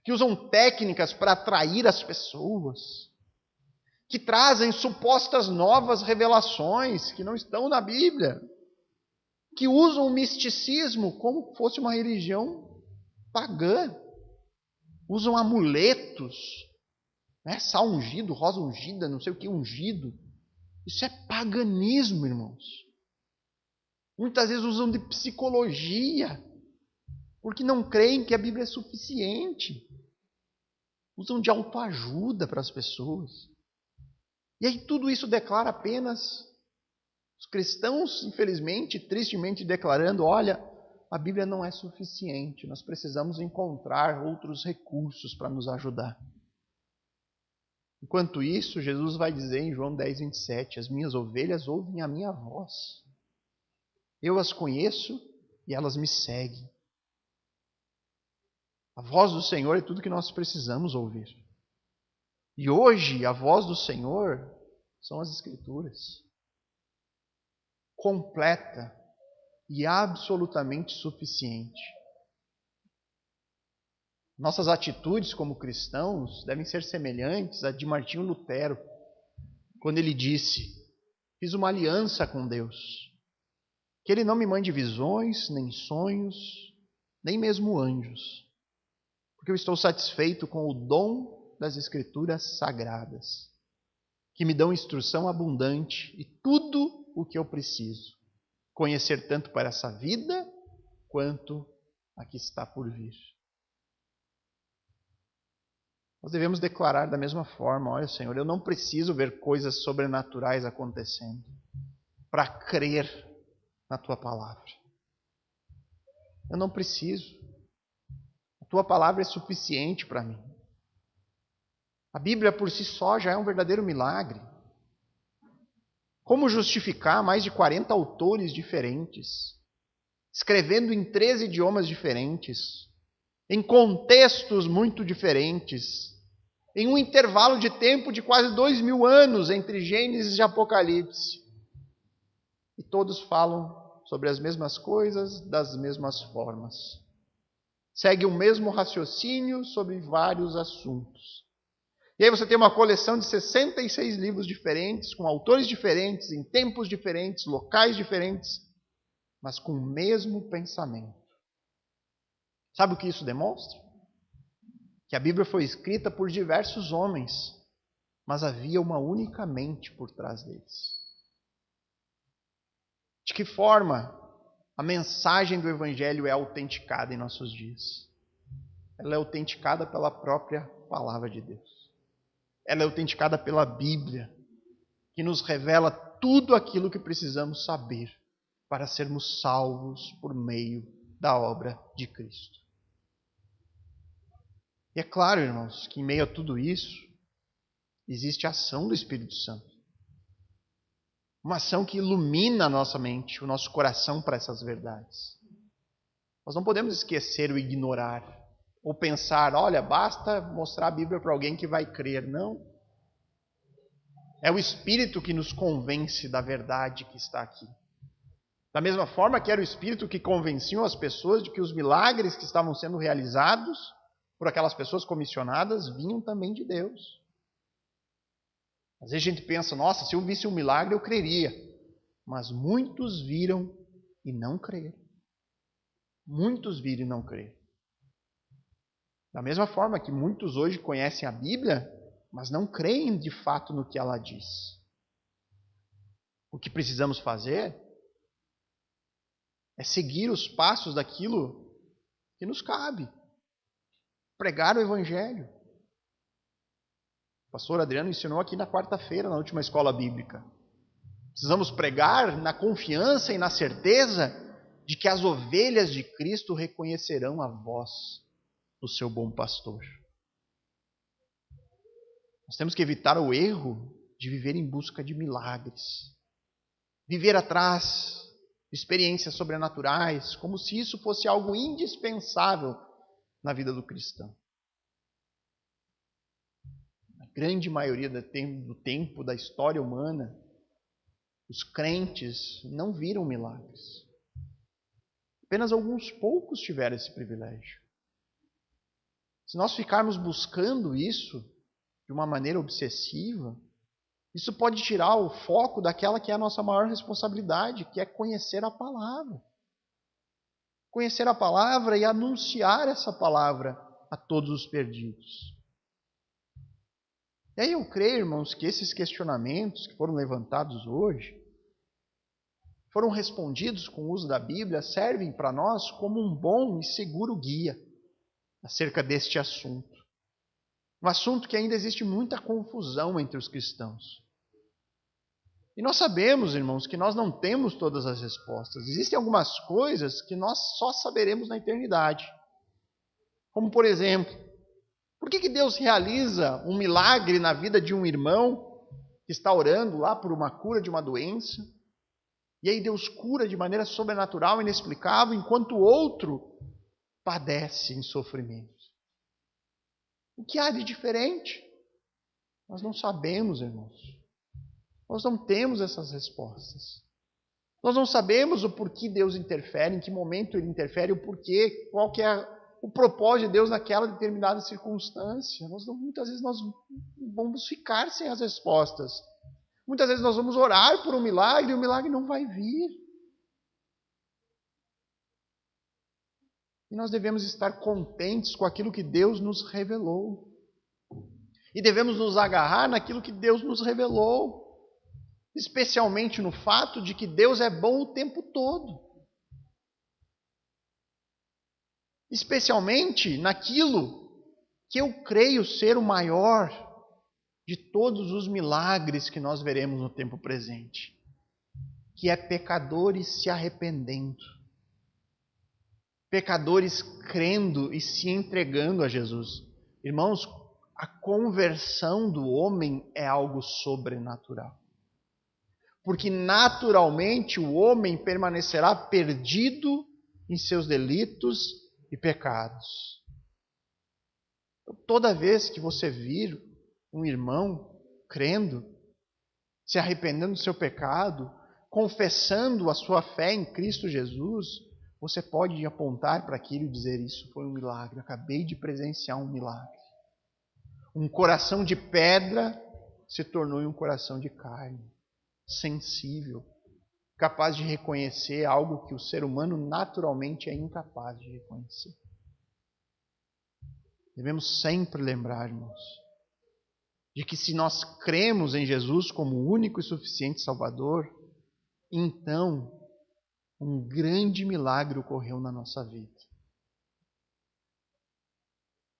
que usam técnicas para atrair as pessoas, que trazem supostas novas revelações que não estão na Bíblia, que usam o misticismo como se fosse uma religião pagã, usam amuletos, sal ungido, rosa ungida, não sei o que ungido. Isso é paganismo, irmãos. Muitas vezes usam de psicologia, porque não creem que a Bíblia é suficiente. Usam de autoajuda para as pessoas. E aí tudo isso declara apenas os cristãos, infelizmente, tristemente declarando, olha, a Bíblia não é suficiente, nós precisamos encontrar outros recursos para nos ajudar. Enquanto isso, Jesus vai dizer em João 10, 27, as minhas ovelhas ouvem a minha voz. Eu as conheço e elas me seguem. A voz do Senhor é tudo que nós precisamos ouvir. E hoje, a voz do Senhor são as Escrituras. Completa e absolutamente suficiente. Nossas atitudes como cristãos devem ser semelhantes à de Martinho Lutero, quando ele disse, fiz uma aliança com Deus, que Ele não me mande visões, nem sonhos, nem mesmo anjos, porque eu estou satisfeito com o dom das Escrituras sagradas, que me dão instrução abundante e tudo o que eu preciso, conhecer tanto para essa vida, quanto a que está por vir. Nós devemos declarar da mesma forma, olha Senhor, eu não preciso ver coisas sobrenaturais acontecendo para crer na Tua Palavra. Eu não preciso. A Tua Palavra é suficiente para mim. A Bíblia por si só já é um verdadeiro milagre. Como justificar mais de 40 autores diferentes, escrevendo em 13 idiomas diferentes, em contextos muito diferentes, em um intervalo de tempo de quase 2000 anos entre Gênesis e Apocalipse. E todos falam sobre as mesmas coisas, das mesmas formas. Segue o mesmo raciocínio sobre vários assuntos. E aí você tem uma coleção de 66 livros diferentes, com autores diferentes, em tempos diferentes, locais diferentes, mas com o mesmo pensamento. Sabe o que isso demonstra? Que a Bíblia foi escrita por diversos homens, mas havia uma única mente por trás deles. De que forma a mensagem do Evangelho é autenticada em nossos dias? Ela é autenticada pela própria Palavra de Deus. Ela é autenticada pela Bíblia, que nos revela tudo aquilo que precisamos saber para sermos salvos por meio da obra de Cristo. E é claro, irmãos, que em meio a tudo isso, existe a ação do Espírito Santo. Uma ação que ilumina a nossa mente, o nosso coração para essas verdades. Nós não podemos esquecer ou ignorar, ou pensar, olha, basta mostrar a Bíblia para alguém que vai crer. Não. É o Espírito que nos convence da verdade que está aqui. Da mesma forma que era o Espírito que convenciam as pessoas de que os milagres que estavam sendo realizados por aquelas pessoas comissionadas vinham também de Deus. Às vezes a gente pensa, nossa, se eu visse um milagre eu creria. Mas muitos viram e não creram. Muitos viram e não creram. Da mesma forma que muitos hoje conhecem a Bíblia, mas não creem de fato no que ela diz. O que precisamos fazer é seguir os passos daquilo que nos cabe. Pregar o Evangelho. O pastor Adriano ensinou aqui na quarta-feira, na última escola bíblica. Precisamos pregar na confiança e na certeza de que as ovelhas de Cristo reconhecerão a voz do seu bom pastor. Nós temos que evitar o erro de viver em busca de milagres. Viver atrás de experiências sobrenaturais, como se isso fosse algo indispensável na vida do cristão. Na grande maioria do tempo da história humana, os crentes não viram milagres. Apenas alguns poucos tiveram esse privilégio. Se nós ficarmos buscando isso de uma maneira obsessiva, isso pode tirar o foco daquela que é a nossa maior responsabilidade, que é conhecer a palavra. Conhecer a palavra e anunciar essa palavra a todos os perdidos. E aí eu creio, irmãos, que esses questionamentos que foram levantados hoje, foram respondidos com o uso da Bíblia, servem para nós como um bom e seguro guia acerca deste assunto. Um assunto que ainda existe muita confusão entre os cristãos. E nós sabemos, irmãos, que nós não temos todas as respostas. Existem algumas coisas que nós só saberemos na eternidade. Como, por exemplo, por que Deus realiza um milagre na vida de um irmão que está orando lá por uma cura de uma doença? E aí Deus cura de maneira sobrenatural, inexplicável, enquanto o outro padece em sofrimento. O que há de diferente? Nós não sabemos, irmãos. Nós não temos essas respostas. Nós não sabemos o porquê Deus interfere, em que momento Ele interfere, o porquê, qual que é o propósito de Deus naquela determinada circunstância. Muitas vezes nós vamos ficar sem as respostas. Muitas vezes nós vamos orar por um milagre e o milagre não vai vir. E nós devemos estar contentes com aquilo que Deus nos revelou. E devemos nos agarrar naquilo que Deus nos revelou. Especialmente no fato de que Deus é bom o tempo todo. Especialmente naquilo que eu creio ser o maior de todos os milagres que nós veremos no tempo presente, que é pecadores se arrependendo, pecadores crendo e se entregando a Jesus. Irmãos, a conversão do homem é algo sobrenatural. Porque naturalmente o homem permanecerá perdido em seus delitos e pecados. Então, toda vez que você vir um irmão crendo, se arrependendo do seu pecado, confessando a sua fé em Cristo Jesus, você pode apontar para aquilo e dizer, isso foi um milagre, acabei de presenciar um milagre. Um coração de pedra se tornou um coração de carne, sensível, capaz de reconhecer algo que o ser humano naturalmente é incapaz de reconhecer. Devemos sempre lembrar, irmãos, de que se nós cremos em Jesus como o único e suficiente Salvador, então um grande milagre ocorreu na nossa vida.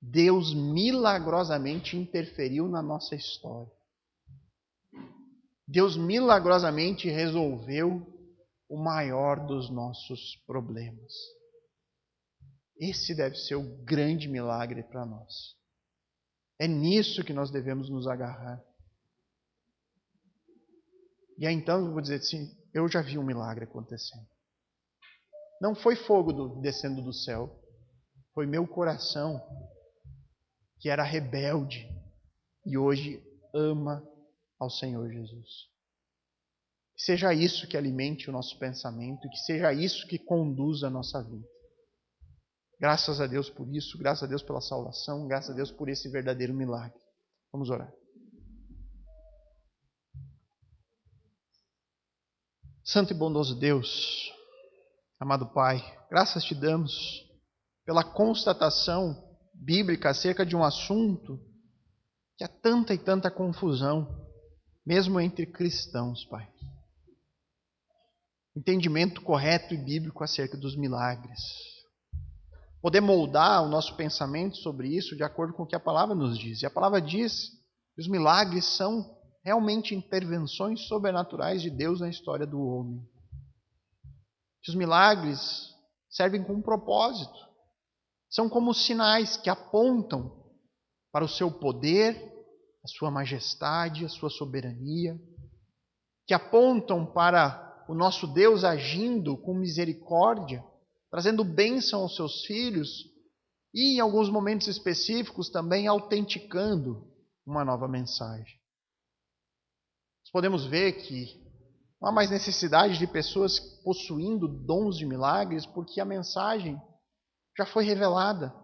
Deus milagrosamente interferiu na nossa história. Deus milagrosamente resolveu o maior dos nossos problemas. Esse deve ser o grande milagre para nós. É nisso que nós devemos nos agarrar. E aí então eu vou dizer assim, eu já vi um milagre acontecendo. Não foi fogo descendo do céu, foi meu coração que era rebelde e hoje ama ao Senhor Jesus. Que seja isso que alimente o nosso pensamento e que seja isso que conduza a nossa vida. Graças a Deus por isso, graças a Deus pela salvação, graças a Deus por esse verdadeiro milagre. Vamos orar. Santo e bondoso Deus, amado Pai, graças te damos pela constatação bíblica acerca de um assunto que há tanta e tanta confusão, mesmo entre cristãos, Pai. Entendimento correto e bíblico acerca dos milagres. Poder moldar o nosso pensamento sobre isso de acordo com o que a palavra nos diz. E a palavra diz que os milagres são realmente intervenções sobrenaturais de Deus na história do homem. Que os milagres servem com um propósito. São como sinais que apontam para o seu poder, a sua majestade, a sua soberania, que apontam para o nosso Deus agindo com misericórdia, trazendo bênção aos seus filhos e, em alguns momentos específicos, também autenticando uma nova mensagem. Nós podemos ver que não há mais necessidade de pessoas possuindo dons de milagres, porque a mensagem já foi revelada.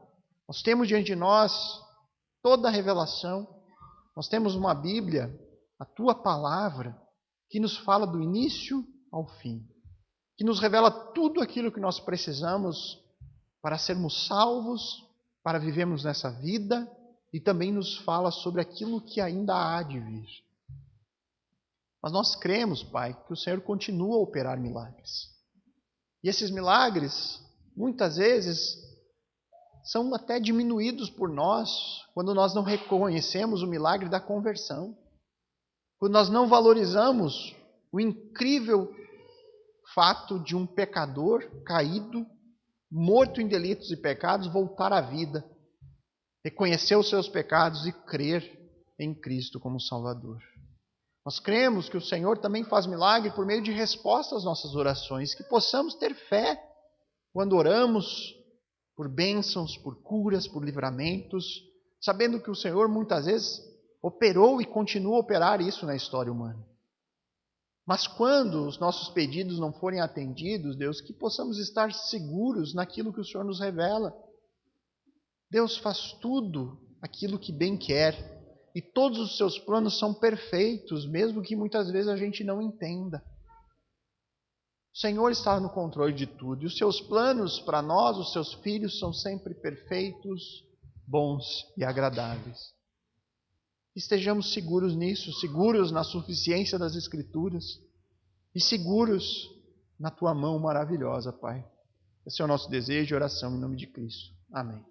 Nós temos diante de nós toda a revelação. Nós temos uma Bíblia, a Tua Palavra, que nos fala do início ao fim, que nos revela tudo aquilo que nós precisamos para sermos salvos, para vivermos nessa vida, e também nos fala sobre aquilo que ainda há de vir. Mas nós cremos, Pai, que o Senhor continua a operar milagres. E esses milagres, muitas vezes, são até diminuídos por nós, quando nós não reconhecemos o milagre da conversão. Quando nós não valorizamos o incrível fato de um pecador caído, morto em delitos e pecados, voltar à vida, reconhecer os seus pecados e crer em Cristo como Salvador. Nós cremos que o Senhor também faz milagre por meio de resposta às nossas orações, que possamos ter fé quando oramos por bênçãos, por curas, por livramentos, sabendo que o Senhor muitas vezes operou e continua a operar isso na história humana. Mas quando os nossos pedidos não forem atendidos, Deus, que possamos estar seguros naquilo que o Senhor nos revela. Deus faz tudo aquilo que bem quer. E todos os seus planos são perfeitos, mesmo que muitas vezes a gente não entenda. O Senhor está no controle de tudo. E os seus planos para nós, os seus filhos, são sempre perfeitos, bons e agradáveis. Estejamos seguros nisso, seguros na suficiência das Escrituras e seguros na Tua mão maravilhosa, Pai. Esse é o nosso desejo e oração em nome de Cristo. Amém.